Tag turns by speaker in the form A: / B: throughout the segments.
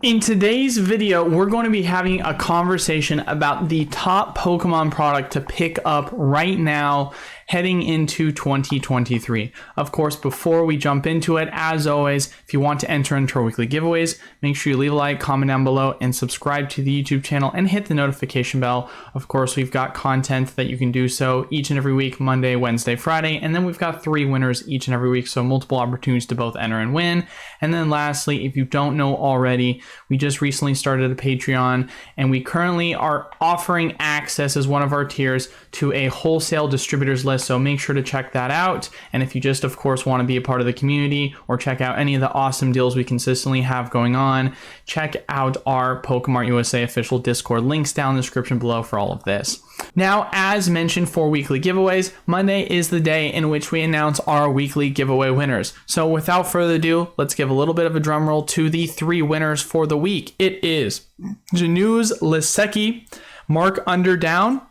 A: In today's video, we're going to be having a conversation about the top Pokemon product to pick up right now heading into 2023. Of course, before we jump into it, as always, if you want to enter into our weekly giveaways, make sure you leave a like, comment down below, and subscribe to the YouTube channel and hit the notification bell. Of course, we've got content that you can do so each and every week, Monday, Wednesday, Friday, and then we've got 3 winners each and every week, so multiple opportunities to both enter and win. And then lastly, if you don't know already, we just recently started a Patreon, and we currently are offering access as one of our tiers to a wholesale distributors list. So make sure to check that out. And if you just, of course, want to be a part of the community or check out any of the awesome deals we consistently have going on, check out our PokemartUSA official Discord. Links down in the description below for all of this. Now, as mentioned for weekly giveaways, Monday is the day in which we announce our weekly giveaway winners. So without further ado, let's give a little bit of a drum roll to the 3 winners for the week. It is Januz Lisecki, Mark Underdown,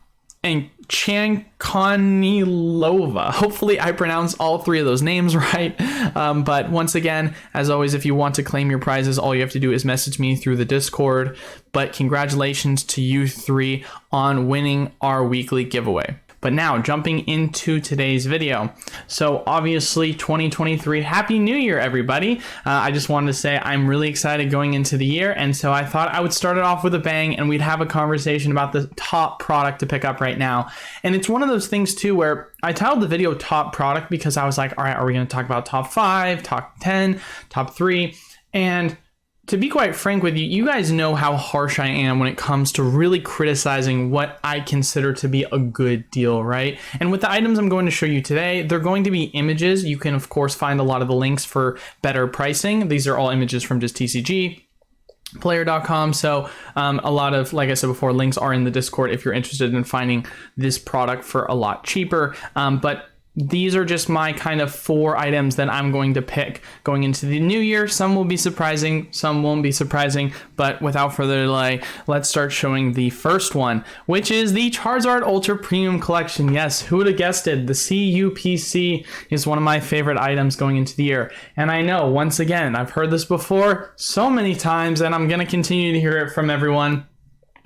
A: and Chankonilova. Hopefully I pronounce all 3 of those names right. But once again, as always, if you want to claim your prizes, all you have to do is message me through the Discord. But congratulations to you 3 on winning our weekly giveaway. But now, jumping into today's video. So obviously 2023, Happy New Year, everybody. I just wanted to say I'm really excited going into the year. And so I thought I would start it off with a bang and we'd have a conversation about the top product to pick up right now. And it's one of those things too, where I titled the video top product because I was like, all right, are we going to talk about top 5, top 10, top 3? And to be quite frank with you, you guys know how harsh I am when it comes to really criticizing what I consider to be a good deal, right? And with the items I'm going to show you today, they're going to be images. You can, of course, find a lot of the links for better pricing. These are all images from just TCG. Player.com. So a lot of, like I said before, links are in the Discord if you're interested in finding this product for a lot cheaper. But these are just my kind of 4 items that I'm going to pick going into the new year. Some will be surprising, some won't be surprising, but without further delay, let's start showing the first one, which is the Charizard Ultra Premium Collection. Yes, who would have guessed it? The CUPC is one of my favorite items going into the year. And I know, once again, I've heard this before so many times, and I'm going to continue to hear it from everyone.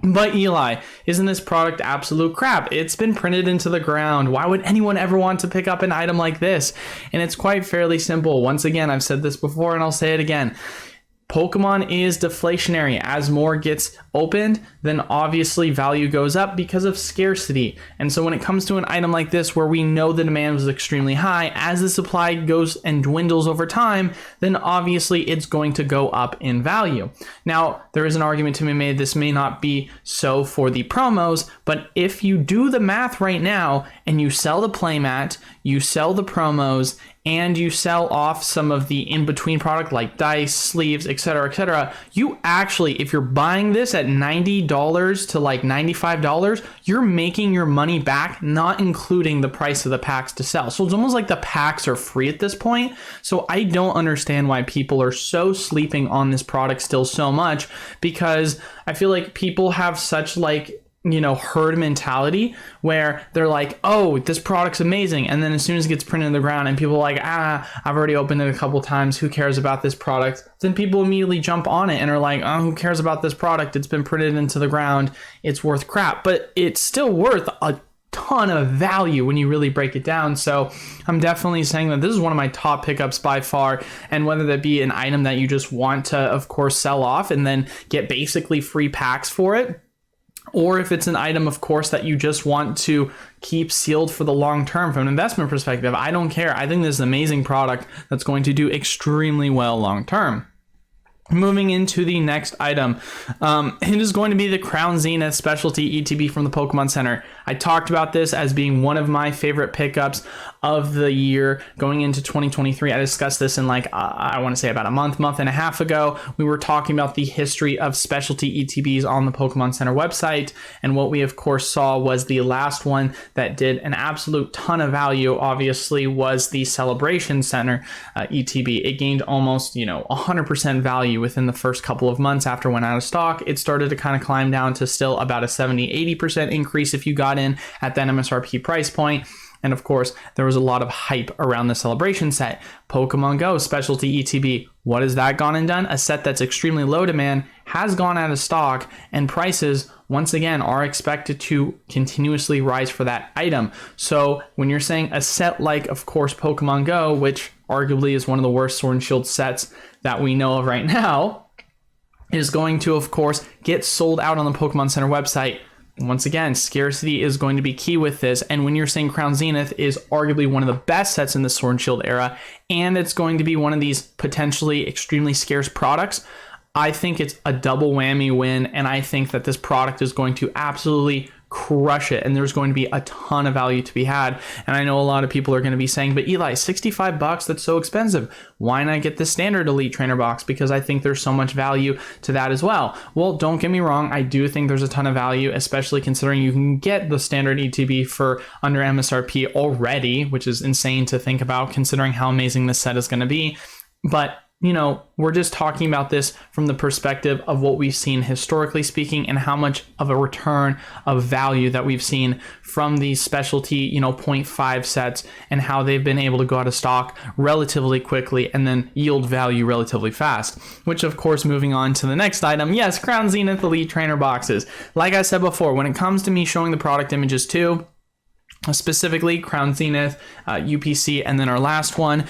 A: But Eli, isn't this product absolute crap? It's been printed into the ground. Why would anyone ever want to pick up an item like this? And it's quite fairly simple. Once again, I've said this before and I'll say it again. Pokemon is deflationary. As more gets opened, then obviously value goes up because of scarcity. And so when it comes to an item like this, where we know the demand was extremely high, as the supply goes and dwindles over time, then obviously it's going to go up in value. Now, there is an argument to be made this may not be so for the promos, but if you do the math right now and you sell the playmat, you sell the promos, and you sell off some of the in-between product like dice, sleeves, etc., you actually, if you're buying this at $90 to like $95, you're making your money back, not including the price of the packs to sell. So it's almost like the packs are free at this point. So I don't understand why people are so sleeping on this product still so much, because I feel like people have such herd mentality where they're like, oh, this product's amazing, and then as soon as it gets printed in the ground and people are like, I've already opened it a couple times, who cares about this product? Then people immediately jump on it and are like, oh, who cares about this product? It's been printed into the ground, it's worth crap. But it's still worth a ton of value when you really break it down. So I'm definitely saying that this is one of my top pickups by far. And whether that be an item that you just want to, of course, sell off and then get basically free packs for it, or if it's an item, of course, that you just want to keep sealed for the long term from an investment perspective, I don't care. I think this is an amazing product that's going to do extremely well long term. Moving into the next item, it is going to be the Crown Zenith Specialty ETB from the Pokemon Center. I talked about this as being one of my favorite pickups of the year going into 2023. I discussed this in I want to say about a month and a half ago. We were talking about the history of specialty ETBs on the Pokemon Center website. And what we of course saw was the last one that did an absolute ton of value, obviously, was the Celebration Center ETB. It gained almost, 100% value within the first couple of months after it went out of stock. It started to kind of climb down to still about a 70-80% increase if you got in at that MSRP price point. And of course, there was a lot of hype around the Celebration set. Pokemon Go Specialty ETB What has that gone and done? A set that's extremely low demand has gone out of stock, and prices, once again, are expected to continuously rise for that item. So when you're saying a set like, of course, Pokemon Go, which arguably is one of the worst Sword and Shield sets that we know of right now, is going to, of course, get sold out on the Pokemon Center website. Once again, scarcity is going to be key with this. And when you're saying Crown Zenith is arguably one of the best sets in the Sword and Shield era, and it's going to be one of these potentially extremely scarce products, I think it's a double whammy win. And I think that this product is going to absolutely crush it, and there's going to be a ton of value to be had. And I know a lot of people are going to be saying, but Eli, $65, that's so expensive. Why not get the standard Elite Trainer box? Because I think there's so much value to that as well. Well, don't get me wrong, I do think there's a ton of value, especially considering you can get the standard ETB for under MSRP already, which is insane to think about considering how amazing this set is going to be. But you know, we're just talking about this from the perspective of what we've seen historically speaking, and how much of a return of value that we've seen from these specialty, 0.5 sets, and how they've been able to go out of stock relatively quickly and then yield value relatively fast. Which, of course, moving on to the next item, yes, Crown Zenith Elite Trainer boxes. Like I said before, when it comes to me showing the product images too, specifically Crown Zenith, UPC, and then our last one.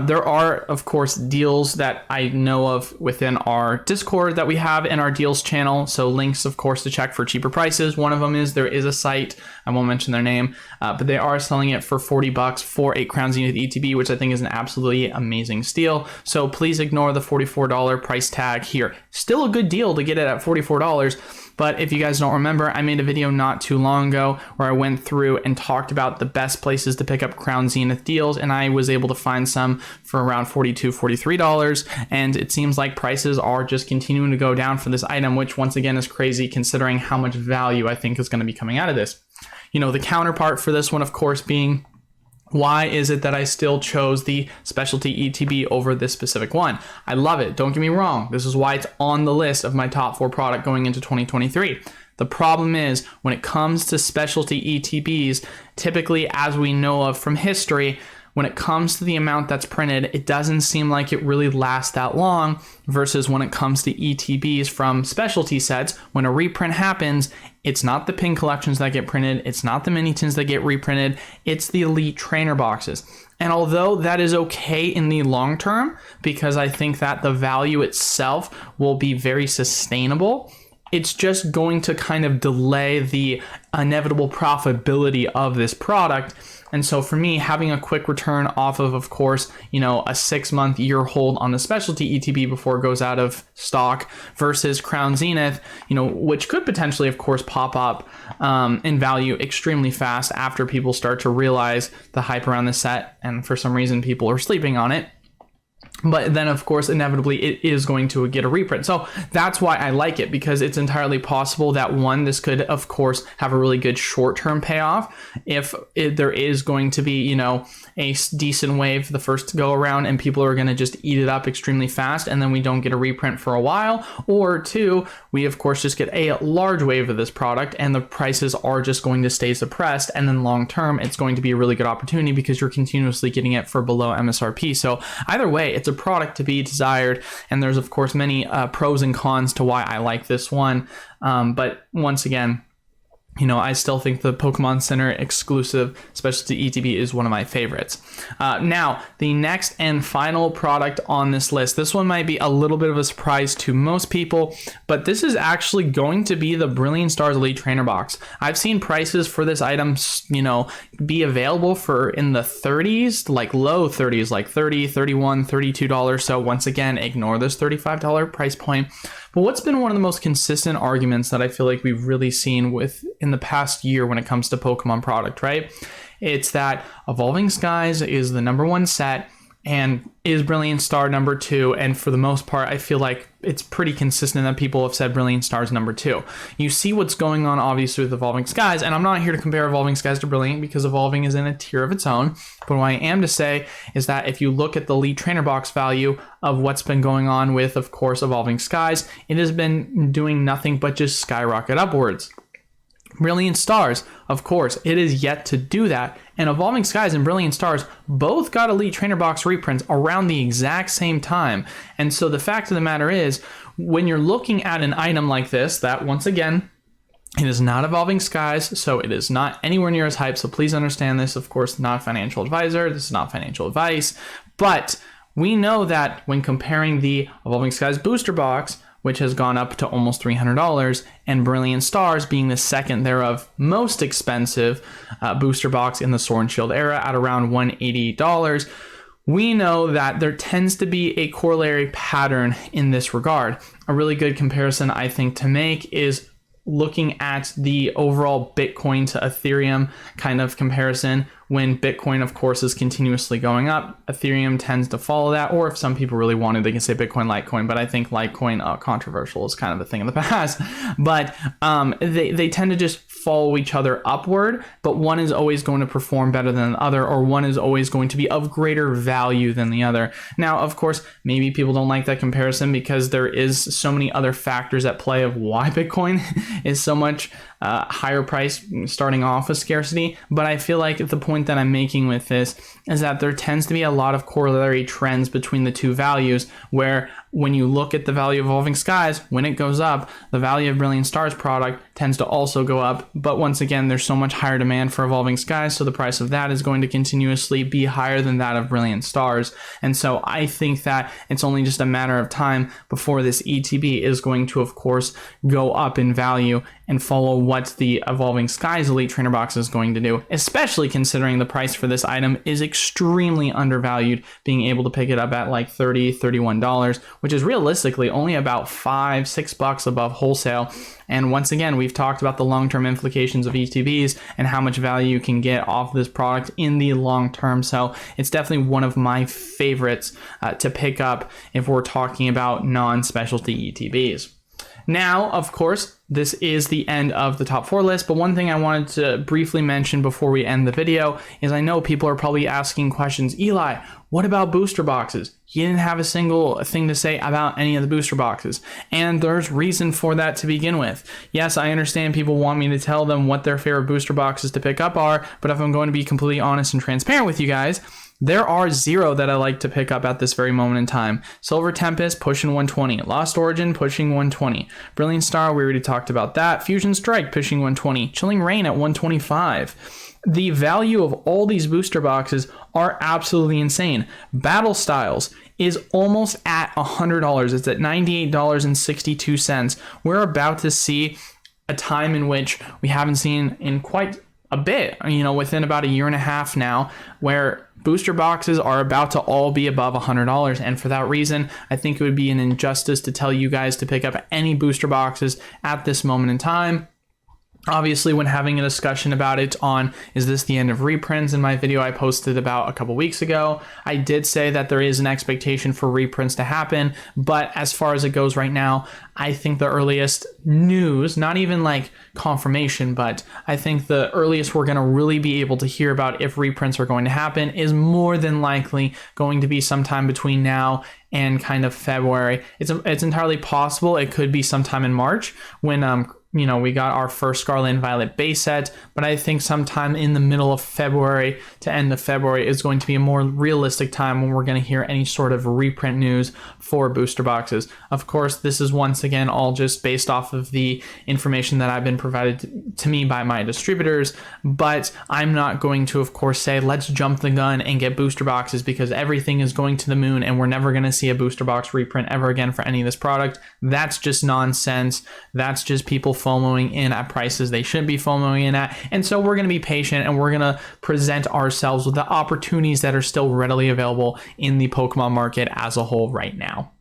A: There are, of course, deals that I know of within our Discord that we have in our deals channel. So links, of course, to check for cheaper prices. One of them is there is a site, I won't mention their name, but they are selling it for $40 for a Crown Zenith ETB, which I think is an absolutely amazing steal. So please ignore the $44 price tag here. Still a good deal to get it at $44. But if you guys don't remember, I made a video not too long ago where I went through and talked about the best places to pick up Crown Zenith deals, and I was able to find some for around $42, $43, and it seems like prices are just continuing to go down for this item, which once again is crazy considering how much value I think is going to be coming out of this. The counterpart for this one, of course, being why is it that I still chose the specialty ETB over this specific one? I love it. Don't get me wrong. This is why it's on the list of my top 4 product going into 2023. The problem is when it comes to specialty ETBs, typically, as we know of from history, when it comes to the amount that's printed, it doesn't seem like it really lasts that long, versus when it comes to ETBs from specialty sets, when a reprint happens, it's not the pin collections that get printed, it's not the mini tins that get reprinted, it's the Elite Trainer boxes. And although that is okay in the long term, because I think that the value itself will be very sustainable, it's just going to kind of delay the inevitable profitability of this product. And so for me, having a quick return off of course, a 6-month year hold on the specialty ETB before it goes out of stock versus Crown Zenith, which could potentially, of course, pop up in value extremely fast after people start to realize the hype around the set. And for some reason, people are sleeping on it. But then, of course, inevitably, it is going to get a reprint. So that's why I like it, because it's entirely possible that, one, this could, of course, have a really good short-term payoff if there is going to be, a decent wave the first go around and people are going to just eat it up extremely fast and then we don't get a reprint for a while. Or 2, we, of course, just get a large wave of this product and the prices are just going to stay suppressed. And then long-term, it's going to be a really good opportunity because you're continuously getting it for below MSRP. So either way, it's a product to be desired, and there's of course many pros and cons to why I like this one, but once again, I still think the Pokemon Center exclusive specialty ETB is one of my favorites. Now, the next and final product on this list, this one might be a little bit of a surprise to most people, but this is actually going to be the Brilliant Stars Elite Trainer box. I've seen prices for this item, be available for in the 30s, like low 30s, like $30, $31, $32. So once again, ignore this $35 price point. But what's been one of the most consistent arguments that I feel like we've really seen in the past year when it comes to Pokemon product, right? It's that Evolving Skies is the #1 set and is Brilliant Star #2. And for the most part, I feel like it's pretty consistent that people have said Brilliant Star is #2. You see what's going on, obviously, with Evolving Skies. And I'm not here to compare Evolving Skies to Brilliant because Evolving is in a tier of its own. But what I am to say is that if you look at the Elite Trainer box value of what's been going on with, of course, Evolving Skies, it has been doing nothing but just skyrocket upwards. Brilliant Stars, of course, it is yet to do that. And Evolving Skies and Brilliant Stars both got Elite Trainer Box reprints around the exact same time. And so the fact of the matter is, when you're looking at an item like this, that once again, it is not Evolving Skies, so it is not anywhere near as hype. So please understand this. Of course, not a financial advisor. This is not financial advice. But we know that when comparing the Evolving Skies booster box, which has gone up to almost $300, and Brilliant Stars being the second thereof most expensive booster box in the Sword and Shield era at around $180, we know that there tends to be a corollary pattern in this regard. A really good comparison, I think, to make is looking at the overall Bitcoin to Ethereum kind of comparison. When Bitcoin, of course, is continuously going up, Ethereum tends to follow that. Or if some people really wanted, they can say Bitcoin, Litecoin. But I think Litecoin, controversial, is kind of a thing of the past. But they tend to just follow each other upward. But one is always going to perform better than the other, or one is always going to be of greater value than the other. Now, of course, maybe people don't like that comparison because there is so many other factors at play of why Bitcoin is so much higher price starting off with scarcity. But I feel like the point that I'm making with this is that there tends to be a lot of corollary trends between the two values, where when you look at the value of Evolving Skies, when it goes up, the value of Brilliant Stars product tends to also go up. But once again, there's so much higher demand for Evolving Skies, so the price of that is going to continuously be higher than that of Brilliant Stars. And so I think that it's only just a matter of time before this ETB is going to, of course, go up in value and follow what the Evolving Skies Elite Trainer Box is going to do, especially considering the price for this item is extremely undervalued, being able to pick it up at like $30, $31, which is realistically only about $5-6 above wholesale. And once again, we've talked about the long-term implications of ETBs and how much value you can get off this product in the long term. So it's definitely one of my favorites to pick up if we're talking about non-specialty ETBs. Now, of course, this is the end of the top 4 list, but one thing I wanted to briefly mention before we end the video is I know people are probably asking questions. Eli, what about booster boxes? You didn't have a single thing to say about any of the booster boxes, and there's reason for that to begin with. Yes, I understand people want me to tell them what their favorite booster boxes to pick up are, but if I'm going to be completely honest and transparent with you guys, there are 0 that I like to pick up at this very moment in time. Silver Tempest pushing 120. Lost Origin pushing 120. Brilliant Star, we already talked about that. Fusion Strike pushing 120. Chilling Reign at 125. The value of all these booster boxes are absolutely insane. Battle Styles is almost at $100. It's at $98.62. We're about to see a time in which we haven't seen in quite a bit, within about a year and a half now, where booster boxes are about to all be above $100. And for that reason, I think it would be an injustice to tell you guys to pick up any booster boxes at this moment in time. Obviously, when having a discussion about it on is this the end of reprints in my video I posted about a couple weeks ago, I did say that there is an expectation for reprints to happen. But as far as it goes right now, I think the earliest news, not even like confirmation, but I think the earliest we're going to really be able to hear about if reprints are going to happen is more than likely going to be sometime between now and kind of February. It's entirely possible it could be sometime in March when we got our first Scarlet and Violet base set, but I think sometime in the middle of February to end of February is going to be a more realistic time when we're going to hear any sort of reprint news for booster boxes. Of course, this is once again all just based off of the information that I've been provided to me by my distributors, but I'm not going to, of course, say let's jump the gun and get booster boxes because everything is going to the moon and we're never going to see a booster box reprint ever again for any of this product. That's just nonsense. That's just people FOMOing in at prices they shouldn't be FOMOing in at. And so we're going to be patient and we're going to present ourselves with the opportunities that are still readily available in the Pokemon market as a whole right now.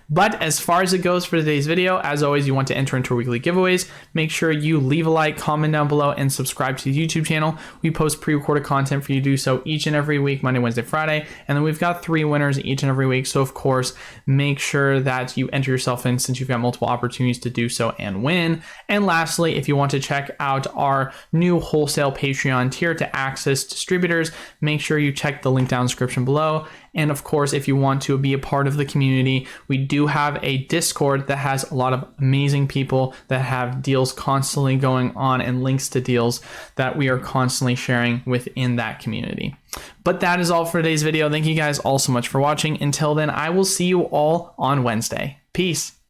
A: But as far as it goes for today's video, as always, you want to enter into our weekly giveaways. Make sure you leave a like, comment down below, and subscribe to the YouTube channel. We post pre-recorded content for you to do so each and every week, Monday, Wednesday, Friday. And then we've got 3 winners each and every week. So of course, make sure that you enter yourself in since you've got multiple opportunities to do so and win. And lastly, if you want to check out our new wholesale Patreon tier to access distributors, make sure you check the link down in the description below. And of course, if you want to be a part of the community, we do have a Discord that has a lot of amazing people that have deals constantly going on and links to deals that we are constantly sharing within that community. But that is all for today's video. Thank you guys all so much for watching. Until then, I will see you all on Wednesday. Peace.